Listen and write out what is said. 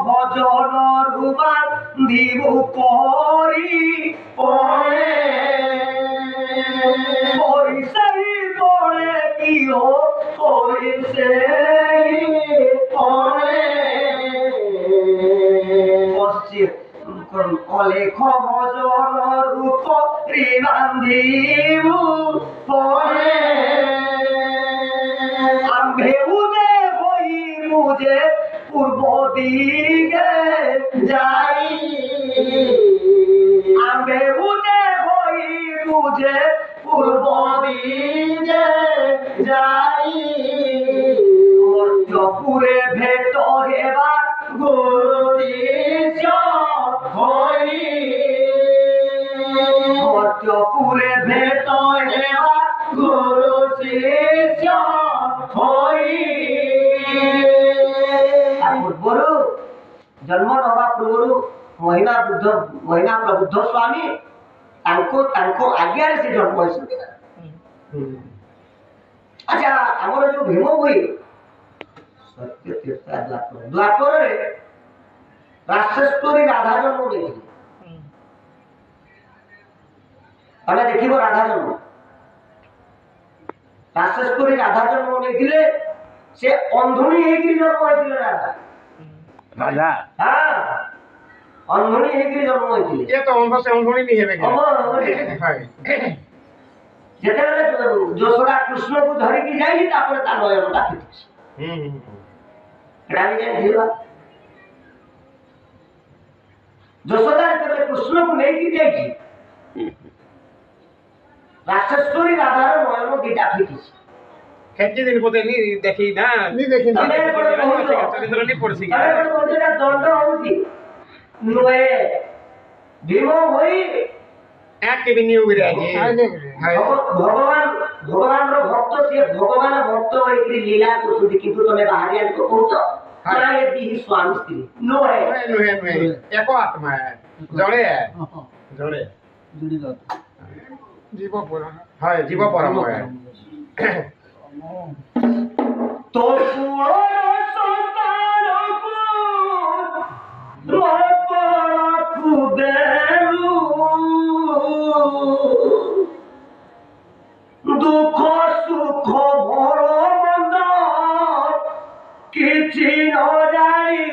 ভজন রূপান দিবু করি পরে সেই পরে কি করি সেই পরে অলেখ ভজন রূপ রিবান্ধিবু পরে আম্ভেউদে হই মুজে পূর্ব দিকে যাই আম্ভেউদে হই মুজে পূর্ব দিকে যাই মর্ত্যপুরে ভেট হেবার গুরু শিষ্য হই মর্ত্যপুরে ভেট হেবার গুরু শিষ্য হই ପୂର୍ବରୁ ଜନ୍ମ ନେବା ପୂର୍ବରୁ ମହିମା ପ୍ରବୁଦ୍ଧ ସ୍ୱାମୀ ତାଙ୍କ ଆଜ୍ଞାରେ ସେ ଜନ୍ମ ହୋଇଛନ୍ତି। ଆଚ୍ଛା ଆମର ଯୋଉ ଭୀମ ଭୋଇ ସତ୍ୟ ତୀର୍ଥ ଦ୍ୱାପରରେ ରାସେଶ୍ୱରୀ ରାଧା ଜନ୍ମ ନେଇଥିଲେ। ଆମେ ଦେଖିବ ରାଧା ଜନ୍ମ ରାସେଶ୍ୱରୀ ରାଧା ଜନ୍ମ ନେଇଥିଲେ। ସେ ଅନ୍ଧୁଣୀ ହେଇକି ଜନ୍ମ ହୋଇଥିଲେ ରାଧା ଅନ୍ଧୁଣୀ ହେଇକି ଜନ୍ମ ହୋଇଥିଲେ। ଯେତେବେଳେ ଯଶୋଦା କୃଷ୍ଣକୁ ଧରିକି ଯାଇଛି ତାପରେ ତା ନୟନଟା ଫିଟିଛି। ଯଶୋଦା ଯେତେବେଳେ କୃଷ୍ଣକୁ ନେଇକି ଯାଇଛି ରାସେଶ୍ୱରୀ ରାଧାର ନୟନ ଦିଟା ଫିଟିଛି। କେତେ ଦିନ ବୋଧେ ଦେଖି ନା ଦଣ୍ଡ ହଉଛି ନୁହେଁ ଭୀମ ହୋଇ ଭଗବାନର ଭକ୍ତ ସିଏ ଭଗବାନ ଭକ୍ତ ହେଇକି ଲୀଳା କରୁଛନ୍ତି କିନ୍ତୁ ତମେ ବାହାରିଆ କହୁଛ ସ୍ୱାମୀ ସ୍ତ୍ରୀ ନୁହେଁ ଏକ ଆତ୍ମା ଜଣେ ଜୀବ ପରମ তো দুঃখ সুখ ভর মন্দ কিছু ন জানি